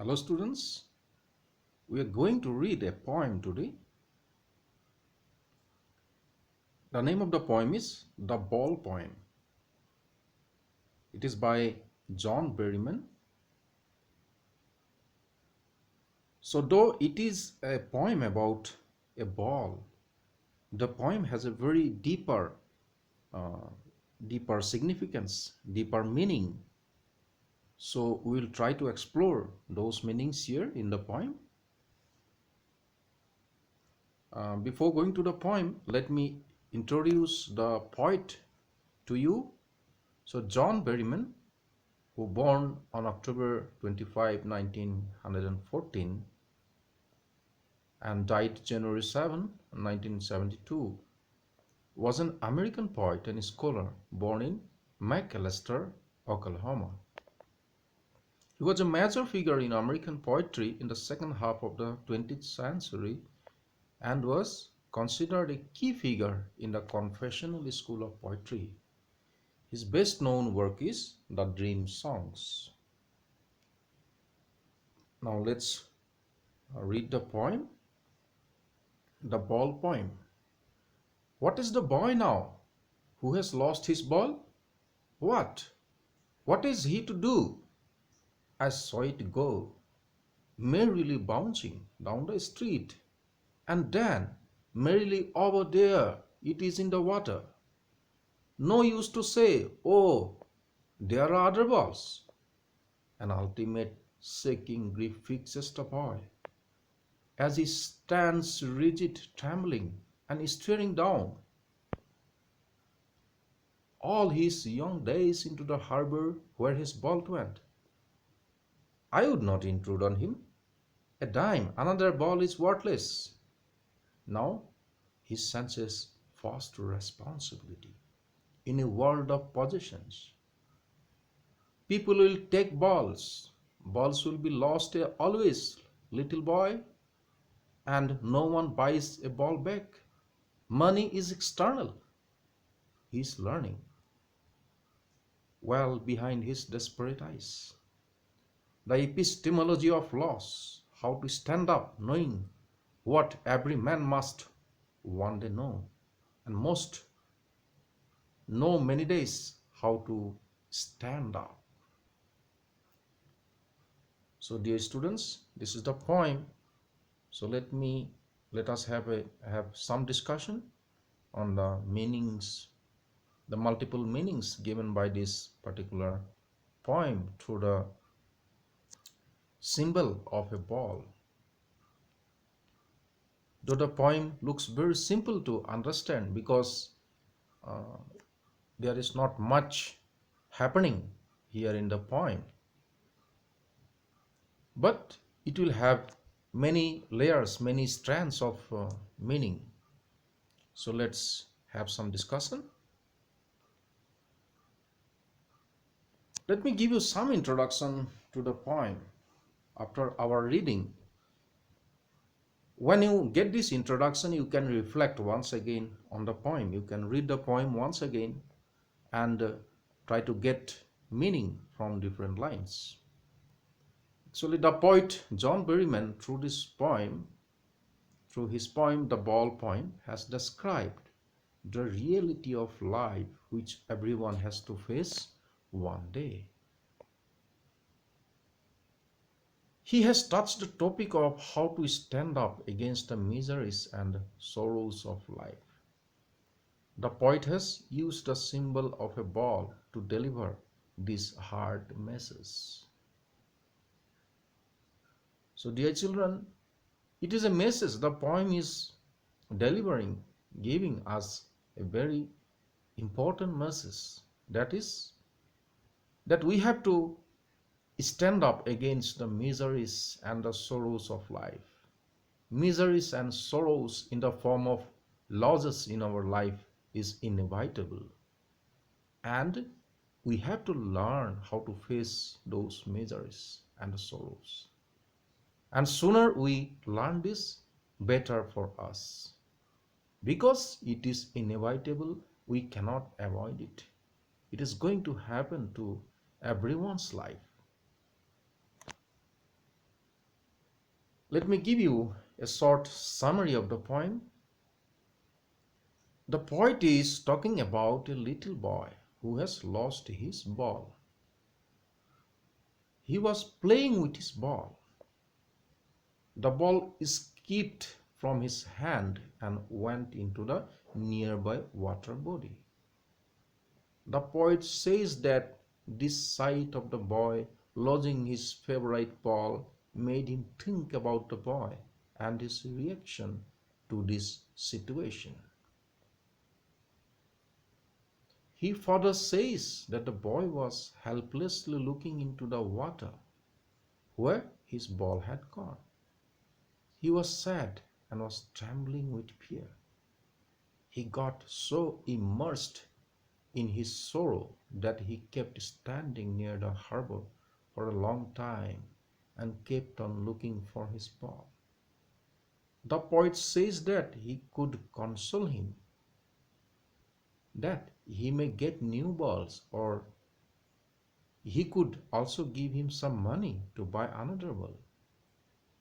Hello students, we are going to read a poem today. The name of the poem is The Ball Poem. It is by John Berryman. So though it is a poem about a ball, the poem has a very uh, deeper significance, deeper meaning. So we will try to explore those meanings here in the poem. Before going to the poem, let me introduce the poet to you. So John Berryman, who born on October 25, 1914 and died January 7, 1972, was an American poet and scholar born in McAlester, Oklahoma. He was a major figure in American poetry in the second half of the 20th century and was considered a key figure in the confessional school of poetry. His best known work is The Dream Songs. Now let's read the poem. The Ball Poem. What is the boy now who has lost his ball? What? What is he to do? I saw it go, merrily bouncing down the street, and then merrily over there it is in the water. No use to say, oh, there are other balls. An ultimate shaking grief fixes the boy as he stands rigid, trembling, and staring down all his young days into the harbor where his ball went. I would not intrude on him. A dime, another ball is worthless. Now his senses fast to responsibility in a world of possessions. People will take balls. Balls will be lost always, little boy, and no one buys a ball back. Money is external. He is learning well behind his desperate eyes. The epistemology of loss, how to stand up knowing what every man must one day know, and most know many days how to stand up. So dear students, this is the poem. So let us have some discussion on the meanings, the multiple meanings given by this particular poem through the symbol of a ball. Though the poem looks very simple to understand because uh, there is not much happening here in the poem, but it will have many layers, many strands of meaning. So let's have some discussion. Let me give you some introduction to the poem after our reading. When you get this introduction, you can reflect once again on the poem. You can read the poem once again and try to get meaning from different lines. Actually, the poet John Berryman, through his poem, The Ball Poem, has described the reality of life which everyone has to face one day. He has touched the topic of how to stand up against the miseries and sorrows of life. The poet has used the symbol of a ball to deliver this hard message. So, dear children, it is a message the poem is delivering, giving us a very important message, that is, that we have to stand up against the miseries and the sorrows of life. Miseries and sorrows in the form of losses in our life is inevitable. And we have to learn how to face those miseries and sorrows. And sooner we learn this, better for us. Because it is inevitable, we cannot avoid it. It is going to happen to everyone's life. Let me give you a short summary of the poem. The poet is talking about a little boy who has lost his ball. He was playing with his ball. The ball escaped from his hand and went into the nearby water body. The poet says that this sight of the boy losing his favorite ball made him think about the boy and his reaction to this situation. He further says that the boy was helplessly looking into the water where his ball had gone. He was sad and was trembling with fear. He got so immersed in his sorrow that he kept standing near the harbor for a long time and kept on looking for his ball. The poet says that he could console him, that he may get new balls, or he could also give him some money to buy another ball.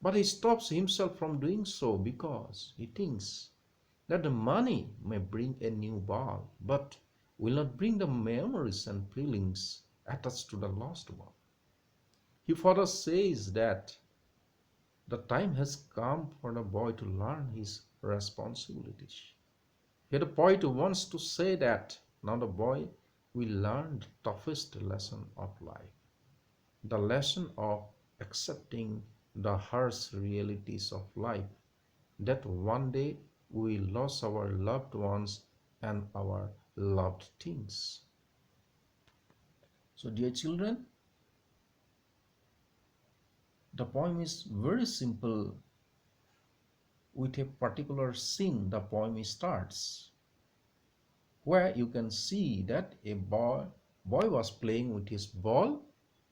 But he stops himself from doing so because he thinks that the money may bring a new ball, but will not bring the memories and feelings attached to the lost one. He further says that the time has come for the boy to learn his responsibilities. Here the poet wants to say that now the boy will learn the toughest lesson of life, the lesson of accepting the harsh realities of life, that one day we lose our loved ones and our loved things. So, dear children, the poem is very simple. With a particular scene, the poem starts, where you can see that a boy was playing with his ball,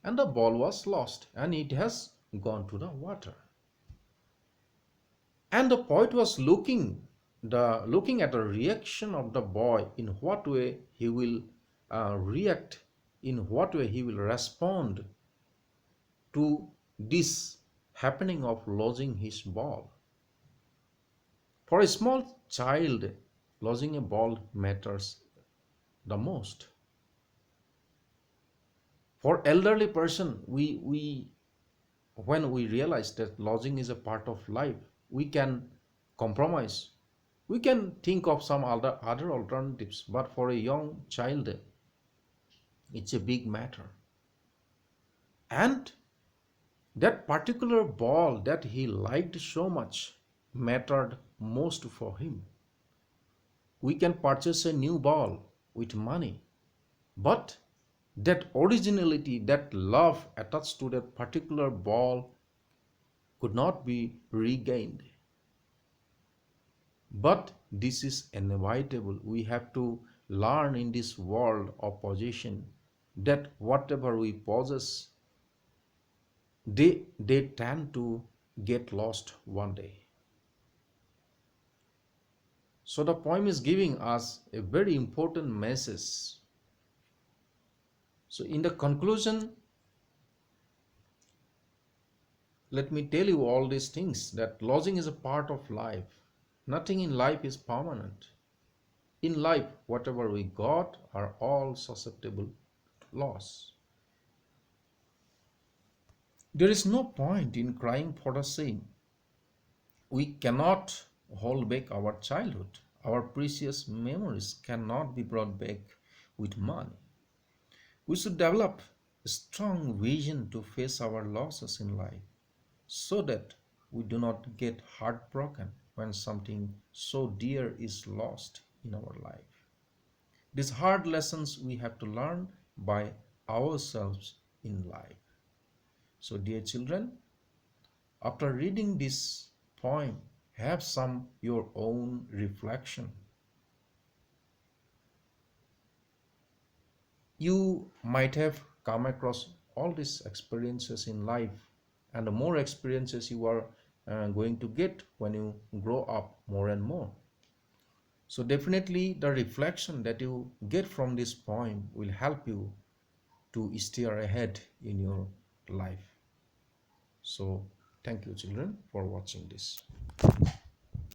and the ball was lost and it has gone to the water. And the poet was looking at the reaction of the boy, in what way he will react, in what way he will respond to this happening of losing his ball. For a small child, losing a ball matters the most. For elderly person, we when we realize that losing is a part of life, we can compromise. We can think of some other alternatives, but for a young child, it's a big matter. And that particular ball that he liked so much mattered most for him. We can purchase a new ball with money, but that originality, that love attached to that particular ball could not be regained. But this is inevitable. We have to learn in this world of possession that whatever we possess, they tend to get lost one day. So the poem is giving us a very important message. So in the conclusion, let me tell you all these things, that losing is a part of life. Nothing in life is permanent. In life, whatever we got are all susceptible to loss. There is no point in crying for the same. We cannot hold back our childhood. Our precious memories cannot be brought back with money. We should develop a strong vision to face our losses in life, so that we do not get heartbroken when something so dear is lost in our life. These hard lessons we have to learn by ourselves in life. So, dear children, after reading this poem, have some your own reflection. You might have come across all these experiences in life, and the more experiences you are going to get when you grow up more and more. So definitely the reflection that you get from this poem will help you to steer ahead in your life. So Thank you, children, for watching this.